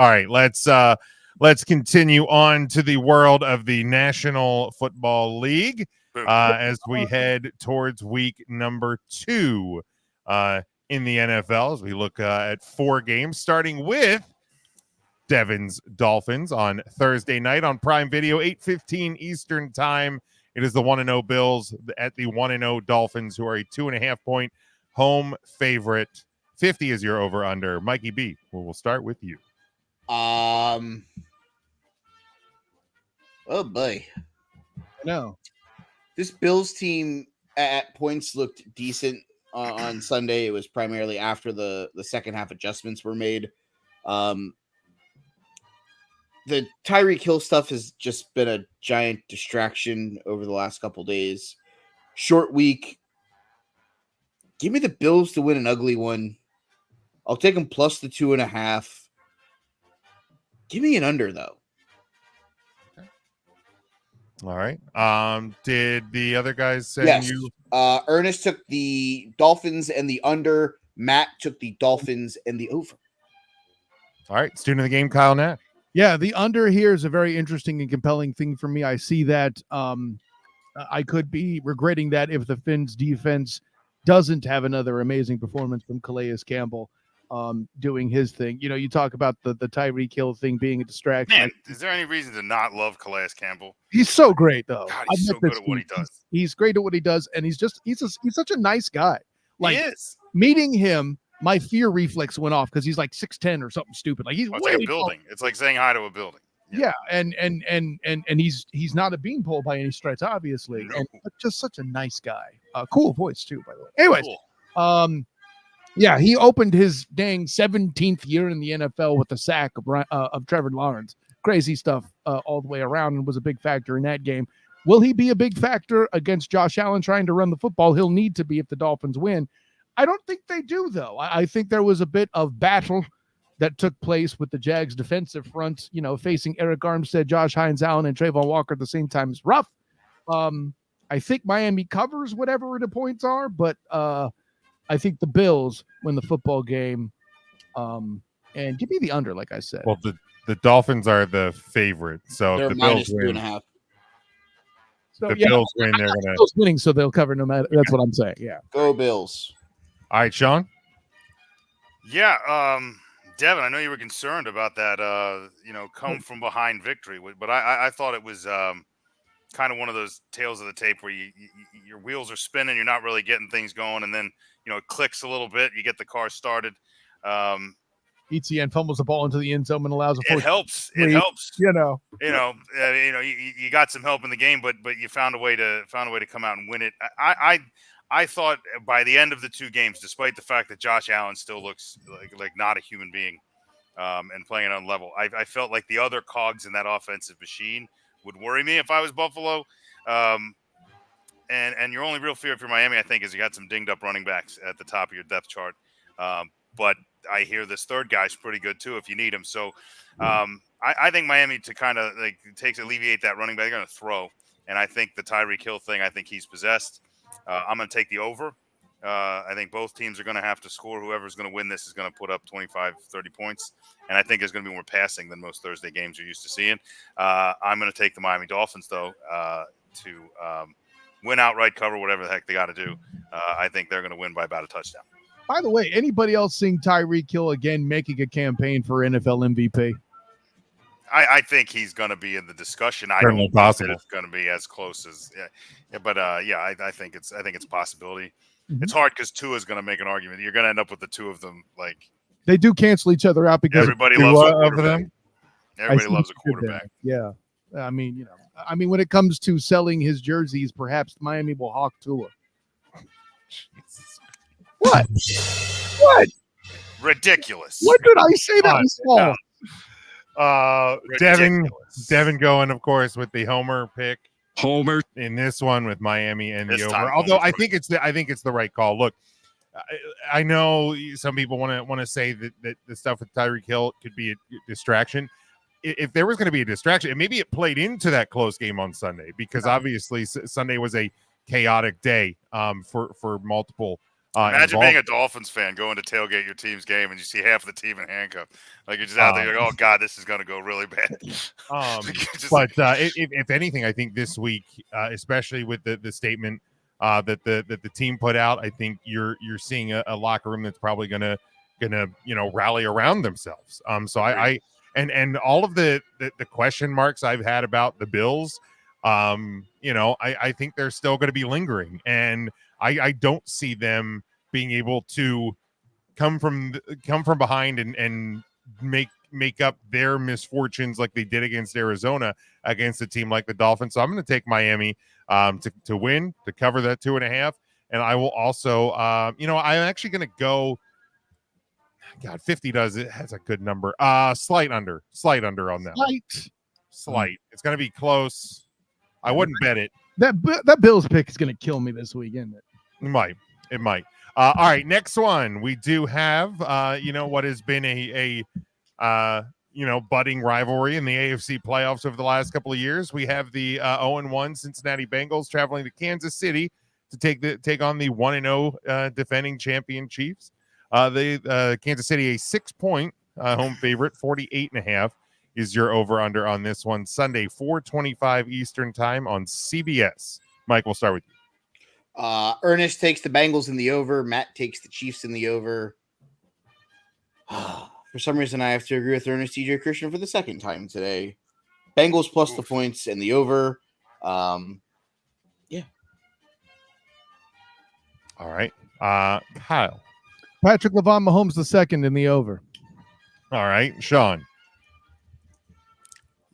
All right, let's continue on to the world of the National Football League as we head towards week number 2 in the NFL. As we look at 4 games, starting with Devin's Dolphins on Thursday night on Prime Video, 8:15 Eastern Time. It is the 1-0 Bills at the 1-0 Dolphins, who are a 2.5-point home favorite. 50 is your over/under. Mikey B, we'll start with you. Oh boy. No. This Bills team at points looked decent on Sunday. It was primarily after the second half adjustments were made. The Tyreek Hill stuff has just been a giant distraction over the last couple days. Short week. Give me the Bills to win an ugly one. I'll take them plus the 2.5. Give me an under, though. All right. Did the other guys send you? Ernest took the Dolphins and the under. Matt took the Dolphins and the over. All right. Student of the game, Kyle Nash. Yeah, the under here is a very interesting and compelling thing for me. I see that I could be regretting that if the Finns defense doesn't have another amazing performance from Calais Campbell doing his thing. You know, you talk about the Tyreek Hill thing being a distraction. Man, is there any reason to not love Calais Campbell? He's so great, though. God, he's so good at what he does. He's great at what he does, and he's such a nice guy. Like, he is. Meeting him, my fear reflex went off because he's like 6'10" or something stupid. Like it's like a building. It's like saying hi to a building. Yeah, and he's not a beanpole by any stretch, obviously, No. and just such a nice guy. Cool voice too, by the way. Anyways, Cool. Yeah, he opened his dang 17th year in the NFL with the sack of Trevor Lawrence. Crazy stuff all the way around, and was a big factor in that game. Will he be a big factor against Josh Allen trying to run the football? He'll need to be if the Dolphins win. I don't think they do, though. I think there was a bit of battle that took place with the Jags defensive front, you know, facing Eric Armstead, Josh Hines Allen, and Trayvon Walker at the same time is rough. I think Miami covers whatever the points are, but I think the Bills win the football game. And give me the under, like I said. Well, the Dolphins are the favorite, so They're if the Bills win, -2.5. So, the Bills win, they're gonna. Bills winning, so they'll cover no matter. That's what I'm saying. Yeah. Go Bills. All right, Sean. Yeah, Devin, I know you were concerned about that, come from behind victory, but I thought it was kind of one of those tales of the tape where your wheels are spinning, you're not really getting things going, and then it clicks a little bit, you get the car started. ETN fumbles the ball into the end zone and allows a It helps. You got some help in the game, but you found a way to come out and win it. I thought by the end of the 2 games, despite the fact that Josh Allen still looks like not a human being and playing on level, I felt like the other cogs in that offensive machine would worry me if I was Buffalo. And your only real fear if you're Miami, I think, is you got some dinged up running backs at the top of your depth chart. But I hear this third guy's pretty good too if you need him. So I think Miami to kind of alleviate that running back, they're going to throw. And I think the Tyreek Hill thing, I think he's possessed. I'm going to take the over. I think both teams are going to have to score. Whoever's going to win this is going to put up 25, 30 points. And I think there's going to be more passing than most Thursday games you're used to seeing. I'm going to take the Miami Dolphins, though, to win outright, cover whatever the heck they got to do. I think they're going to win by about a touchdown. By the way, anybody else seeing Tyreek Hill again making a campaign for NFL MVP? I think he's going to be in the discussion. I Certainly don't possible. think it's going to be as close as, I think it's a possibility. Mm-hmm. It's hard because Tua is going to make an argument. You're going to end up with the two of them. Like they do cancel each other out because everybody loves a quarterback. Them. Everybody loves a quarterback. Yeah, I mean, when it comes to selling his jerseys, perhaps Miami will hawk Tua. What? What? Ridiculous. What did I say that was false? Devin going, of course, with the Homer pick. Homer in this one with Miami and this the over. Although I think it's the right call. Look, I know some people want to say that the stuff with Tyreek Hill could be a distraction. If there was going to be a distraction, and maybe it played into that close game on Sunday because obviously Sunday was a chaotic day for multiple Imagine involved. being a Dolphins fan going to tailgate your team's game and you see half of the team in handcuffs. Like you're just out there, you're like, oh God, this is going to go really bad. But if anything, I think this week, especially with the statement that the team put out, I think you're seeing a locker room that's probably gonna rally around themselves. So I and all of the question marks I've had about the Bills, I think they're still going to be lingering, and I don't see them being able to come from behind and make up their misfortunes like they did against Arizona against a team like the Dolphins. So I'm going to take Miami to win, to cover that 2.5, and I will also I'm actually going to go. God, 50 has a good number. Slight under on that. Slight. It's going to be close. I wouldn't bet it. That Bills pick is going to kill me this week, isn't it? It might. All right, next one. We do have what has been a budding rivalry in the AFC playoffs over the last couple of years. We have the 0-1 Cincinnati Bengals traveling to Kansas City to take on the 1-0 defending champion Chiefs. The Kansas City, a 6-point home favorite, 48.5 is your over-under on this one. Sunday, 4:25 Eastern time on CBS. Mike, we'll start with you. Ernest takes the Bengals in the over. Matt takes the Chiefs in the over. For some reason, I have to agree with Ernest TJ Christian for the second time today. Bengals plus the points and the over. Yeah. All right. Kyle. Patrick LaVon Mahomes the second in the over. All right. Sean.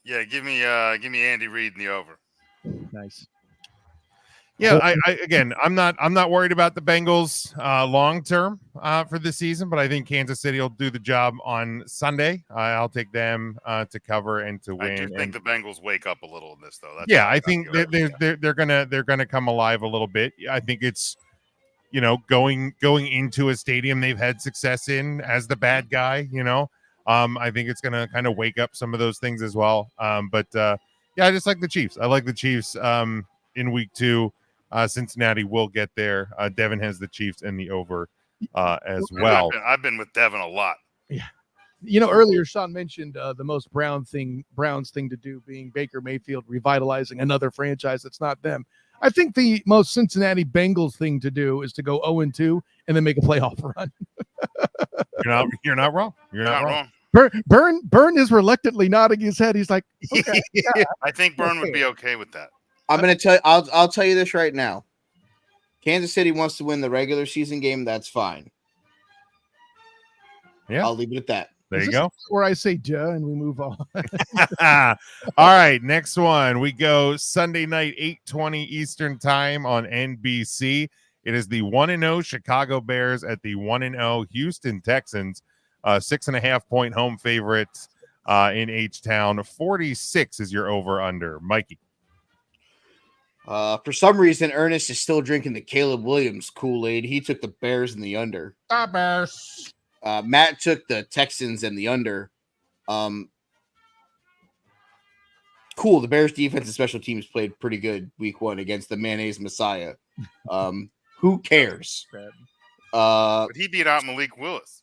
Yeah, give me Andy Reid in the over. Nice. Yeah, I'm not worried about the Bengals long term for this season, but I think Kansas City will do the job on Sunday. I'll take them to cover and to win. I do think the Bengals wake up a little in this, though. I think they're gonna come alive a little bit. I think it's going into a stadium they've had success in as the bad guy. I think it's gonna kind of wake up some of those things as well. But I just like the Chiefs. I like the Chiefs in week 2. Cincinnati will get there. Devin has the Chiefs in the over as well. I've been with Devin a lot. Yeah. Earlier Sean mentioned the most Browns thing to do being Baker Mayfield revitalizing another franchise that's not them. I think the most Cincinnati Bengals thing to do is to go 0-2 and then make a playoff run. You're not wrong. You're not wrong. Byrne is reluctantly nodding his head. He's like, okay, yeah. I think Byrne would be okay with that. I'm going to tell you, I'll tell you this right now. Kansas City wants to win the regular season game. That's fine. Yeah. I'll leave it at that. There you go. Where I say duh and we move on. All right, next one. We go Sunday night, 8:20 Eastern time on NBC. It is the 1-0 Chicago Bears at the 1-0 Houston Texans. 6.5-point home favorites in H-Town. 46 is your over-under. Mikey. For some reason, Ernest is still drinking the Caleb Williams Kool-Aid. He took the Bears in the under. The Bears. Matt took the Texans and the under. Cool. The Bears defense and special teams played pretty good week 1 against the Mayonnaise Messiah. Who cares? But he beat out Malik Willis.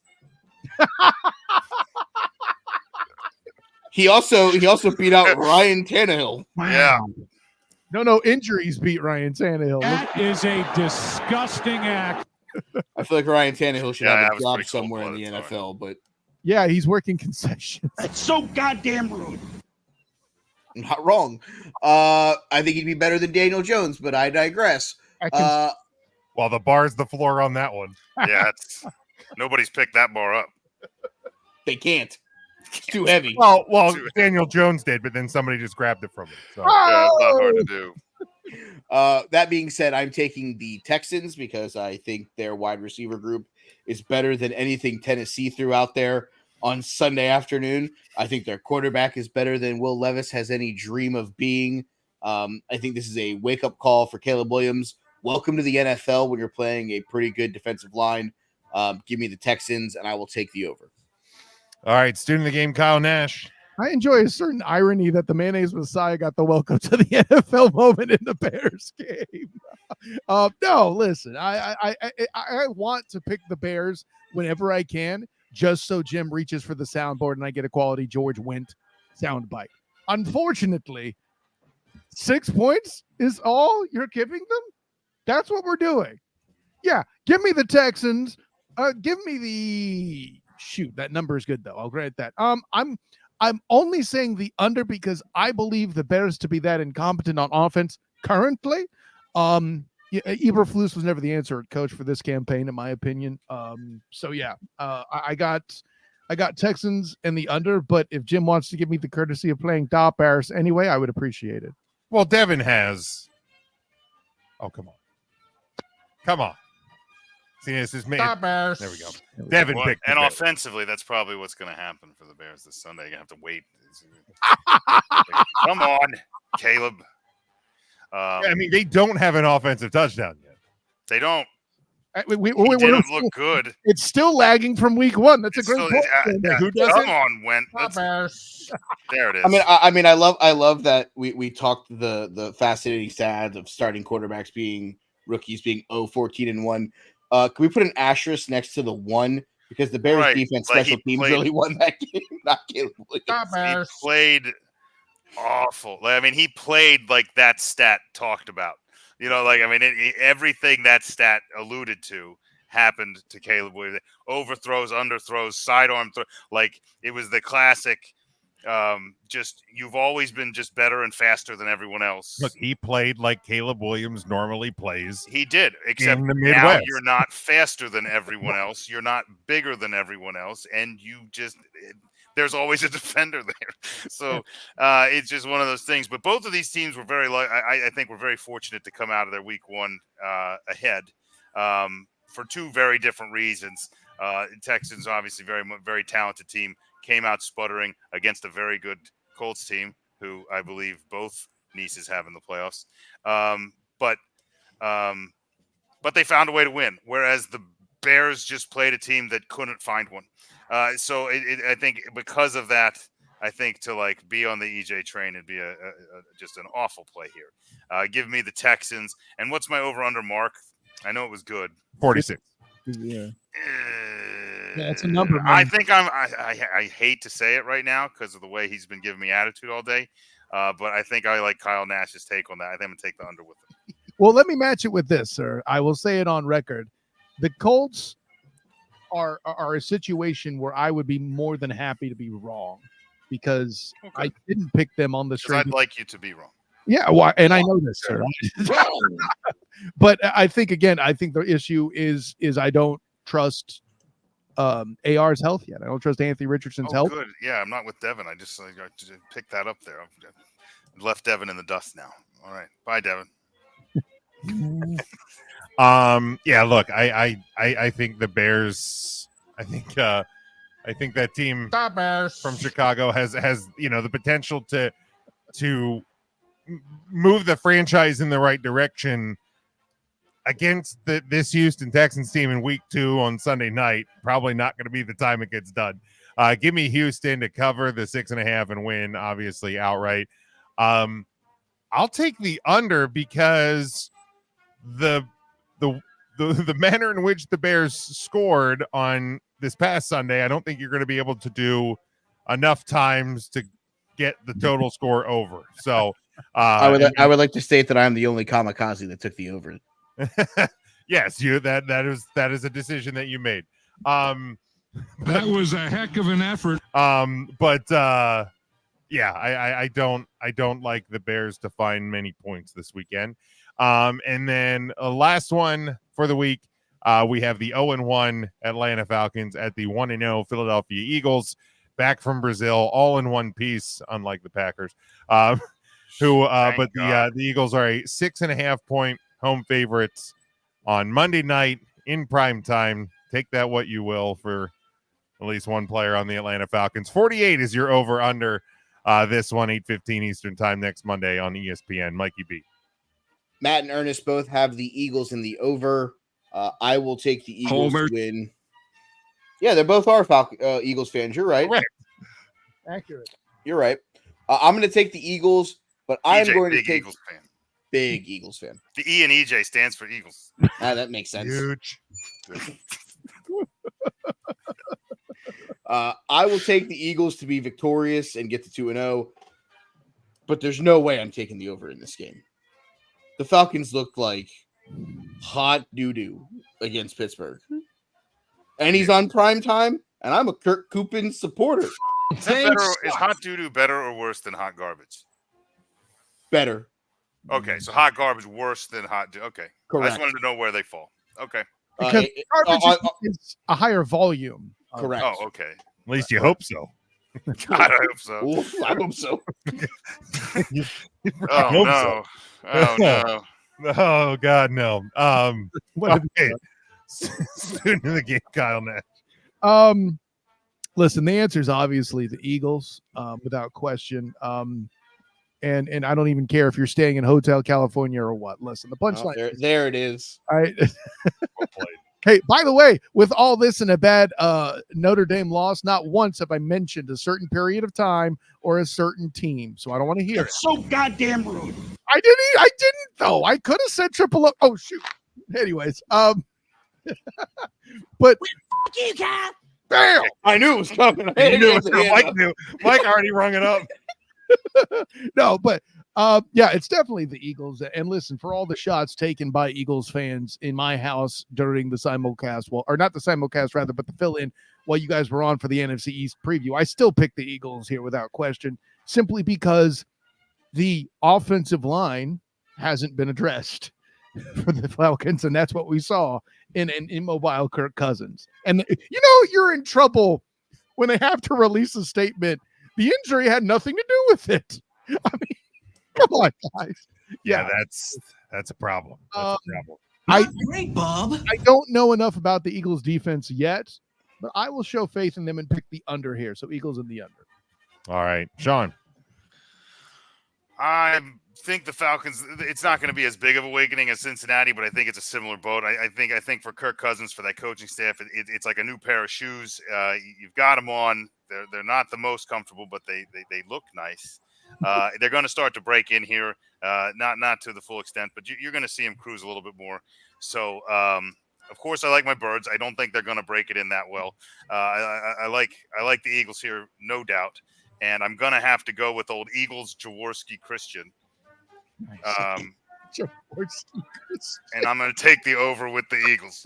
He also beat out Ryan Tannehill. Wow. Yeah. No, injuries beat Ryan Tannehill. That is a disgusting act. I feel like Ryan Tannehill should have a job pretty somewhere in the cold-blooded, NFL, but Yeah, he's working concessions. That's so goddamn rude. I'm not wrong. I think he'd be better than Daniel Jones, but I digress. Well, the bar's the floor on that one. Yeah, nobody's picked that bar up. They can't. It's too heavy. Well, Daniel Jones did, but then somebody just grabbed it from him. So. Yeah, it's not hard to do. That being said, I'm taking the Texans because I think their wide receiver group is better than anything Tennessee threw out there on Sunday afternoon. I think their quarterback is better than Will Levis has any dream of being. I think this is a wake-up call for Caleb Williams. Welcome to the NFL when you're playing a pretty good defensive line. Give me the Texans, and I will take the over. All right, student of the game, Kyle Nash. I enjoy a certain irony that the mayonnaise Messiah got the welcome to the NFL moment in the Bears game. No, listen, I want to pick the Bears whenever I can, just so Jim reaches for the soundboard and I get a quality George Wendt soundbite. Unfortunately, 6 points is all you're giving them. That's what we're doing. Yeah, give me the Texans. Give me the shoot. That number is good though. I'll grant that. I'm only saying the under because I believe the Bears to be that incompetent on offense currently. Eberflus was never the answer at coach for this campaign, in my opinion. So yeah, I got Texans and the under, but if Jim wants to give me the courtesy of playing top Bears anyway, I would appreciate it. Well, Devin has. Oh, come on. See, this is me. Bears. There we go. Devin Well, picked the and Bears. offensively, that's probably what's going to happen for the Bears this Sunday. You're going to have to wait. Come on, Caleb. I mean, they don't have an offensive touchdown yet. They don't. We He didn't look good. It's still lagging from week one. That's a It's great still- point. Who does Come it? on, Went. Bears. There it is. I mean, I love that we talked the fascinating stats of starting quarterbacks being rookies being 0-14-1. Can we put an asterisk next to the 1 because the Bears Right, defense like special he teams played- really won that game, not Caleb Williams. He played awful. I mean, he played like that stat talked about. You know, like, I mean, everything that stat alluded to happened to Caleb Williams. Overthrows, underthrows, sidearm throw. Like, it was the classic, just, you've always been just better and faster than everyone else. Look, he played like Caleb Williams normally plays. He did, except in the now Midwest. you're not faster than everyone else. You're not bigger than everyone else. And there's always a defender there. So it's just one of those things. But both of these teams were I think we're very fortunate to come out of their week one ahead for two very different reasons. Texans, obviously, very talented team, came out sputtering against a very good Colts team, who I believe both nieces have in the playoffs. But they found a way to win, whereas the Bears just played a team that couldn't find one. So I think because of that, I think to be on the EJ train would be just an awful play here. Give me the Texans. And what's my over-under mark? I know it was good. 46. Yeah. That's a number, man. I think I hate to say it right now because of the way he's been giving me attitude all day. But I think I like Kyle Nash's take on that. I think I'm going to take the under with him. Well, let me match it with this, sir. I will say it on record. The Colts are a situation where I would be more than happy to be wrong because I didn't pick them on the Because strength. I'd like you to be wrong. Yeah, and I know this, sir. But I think the issue is I don't trust AR's health yet. I don't trust Anthony Richardson's health. Good. Yeah, I'm not with Devin. I just picked that up there. I've left Devin in the dust now. All right. Bye, Devin. Yeah, look, I think the Bears, I think that team from Chicago has the potential to move the franchise in the right direction against this Houston Texans team in week 2 on Sunday night. Probably not going to be the time it gets done. Give me Houston to cover the 6.5 and win, obviously outright. I'll take the under because the manner in which the Bears scored on this past Sunday, I don't think you're going to be able to do enough times to get the total score over. So I would like to state that I'm the only kamikaze that took the over. Yes, that is a decision that you made. That was a heck of an effort. But yeah, I don't like the Bears to find many points this weekend. And then last one for the week, we have the 0-1 Atlanta Falcons at the 1-0 Philadelphia Eagles, back from Brazil, all in one piece, unlike the Packers. But the Eagles are a 6.5 point home favorites on Monday night in prime time. Take that what you will for at least one player on the Atlanta Falcons. 48 is your over under this one, 8:15 Eastern time next Monday on ESPN. Mikey B. Matt and Ernest both have the Eagles in the over. I will take the Eagles Homer. to win. Yeah, they both are Eagles fans. You're right. Correct. Accurate. You're right. I'm going to take the Eagles, but I'm EJ, going to big take Eagles fan. big Eagles fan. The E and EJ stands for Eagles. That makes sense. Huge. I will take the Eagles to be victorious and get to 2-0, but there's no way I'm taking the over in this game. The Falcons looked like hot doo-doo against Pittsburgh. And he's on prime time, and I'm a Kirk Coupins supporter. Is hot doo-doo better or worse than hot garbage? Better. Okay, so hot garbage worse than hot doo. Okay. I Correct. just wanted to know where they fall. Okay. Because garbage is a higher volume. Correct. Oh, okay. At least you hope so. I hope so. Oof, I hope so. Oh hope no. Oh no. Oh God, no. What Okay. did- Student of the game, Kyle Nash. Listen, the answer is obviously the Eagles, without question. And I don't even care if you're staying in Hotel California or what. Listen, the punchline. There it is. I, Well played. hey, by the way, with all this and a bad Notre Dame loss, not once have I mentioned a certain period of time or a certain team. So I don't want to hear it. So goddamn rude. I didn't though. I could have said triple up. Oh shoot. Anyways, but You cat. bam. I knew it was coming. You knew it. Mike knew. Mike already rung it up. No, but yeah, it's definitely the Eagles. And listen, for all the shots taken by Eagles fans in my house during the simulcast, well, or not the simulcast rather, but the fill-in while you guys were on for the NFC East preview, I still pick the Eagles here without question, simply because the offensive line hasn't been addressed for the Falcons, and that's what we saw in an immobile Kirk Cousins. And you're in trouble when they have to release a statement. The injury had nothing to do with it. I mean, come on, guys. Yeah, that's a problem. That's a problem. Great, Bob. I don't know enough about the Eagles defense yet, but I will show faith in them and pick the under here. So Eagles in the under. All right, Sean. I think the Falcons, it's not going to be as big of awakening as Cincinnati, but I think it's a similar boat. I think for Kirk Cousins, for that coaching staff, it's like a new pair of shoes. You've got them on. They're not the most comfortable, but they look nice. They're going to start to break in here, not to the full extent, but you're going to see them cruise a little bit more. So, of course, I like my Birds. I don't think they're going to break it in that well. I like the Eagles here, no doubt. And I'm going to have to go with old Eagles Jaworski Christian. And I'm going to take the over with the Eagles.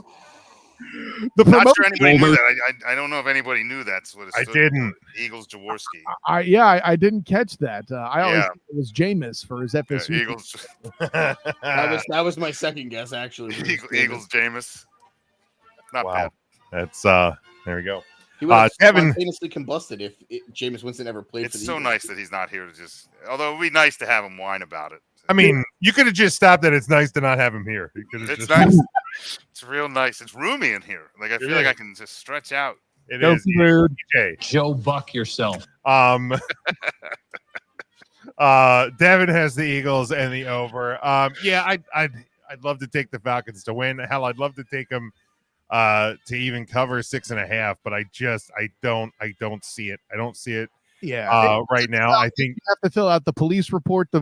Not sure anybody knew that. I don't know if anybody knew that's what it I stood didn't. for. Eagles Jaworski. I didn't catch that. I always thought it was Jameis for his FSU. Eagles. That was my second guess, actually. Eagles Jameis. Not Wow. bad. That's there we go. He would have Kevin- spontaneously combusted if Jameis Winston ever played for It's the so Eagles. nice that he's not here to just. Although it'd be nice to have him whine about it. I mean, you could have just stopped that. It's nice to not have him here. You could have It's just, nice. It's real nice. It's roomy in here. Like I feel like is. I can just stretch out. It Don't is. be rude. EJ. Joe Buck yourself. Devin has the Eagles and the over. Yeah, I'd love to take the Falcons to win. Hell, I'd love to take them to even cover 6.5, but I don't see it. I don't see it Yeah. right now. I think You have to fill out the police report, the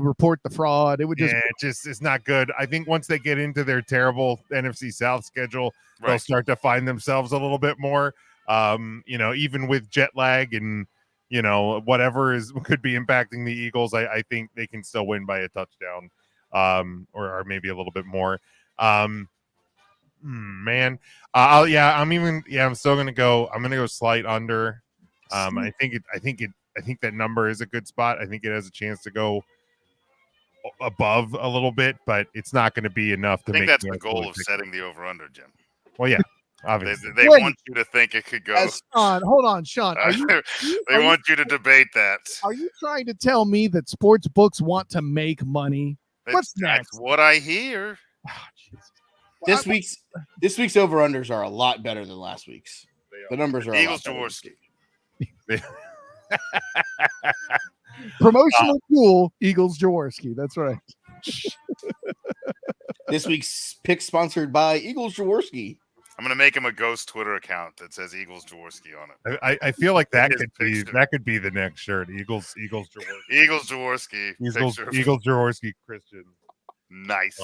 fraud. It would just it's not good. I think once they get into their terrible NFC South schedule, they'll Right. start to find themselves a little bit more. Even with jet lag and whatever could be impacting the Eagles, I think they can still win by a touchdown, or maybe a little bit more. I'm still gonna go. I'm gonna go slight under. I think that number is a good spot. I think it has a chance to go above a little bit, but it's not going to be enough to I think make that's me the goal of absolutely setting the over/under, Jim. Well, yeah, They, obviously. they Wait. want you to think it could go. Hold on, Sean. Are you They want you to debate that. are you trying to tell me that sports books want to make money? What's That's next? what I hear. Oh, Jesus. This week's over unders are a lot better than last week's. The numbers are a Eagles lot better. Jaworski. Promotional tool, Eagles Jaworski. That's right. This week's pick sponsored by Eagles Jaworski. I'm gonna make him a ghost Twitter account that says Eagles Jaworski on it. I feel like that His picture. could be the next shirt. Eagles Jaworski. Eagles Jaworski. Picture of- Eagles Jaworski Christian. Nice.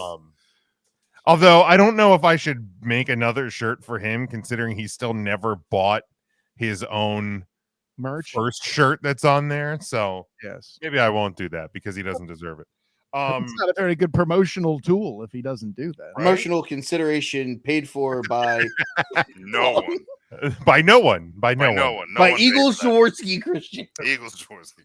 Although I don't know if I should make another shirt for him, considering he still never bought his own Merch. first shirt that's on there. So Yes. maybe I won't do that because he doesn't deserve it. It's not a very good promotional tool if he doesn't do that. Promotional consideration paid for by No one. By no one. By no By one. no one. No by one pays Eagles for that. Jaworski Christian. Eagles Jaworski.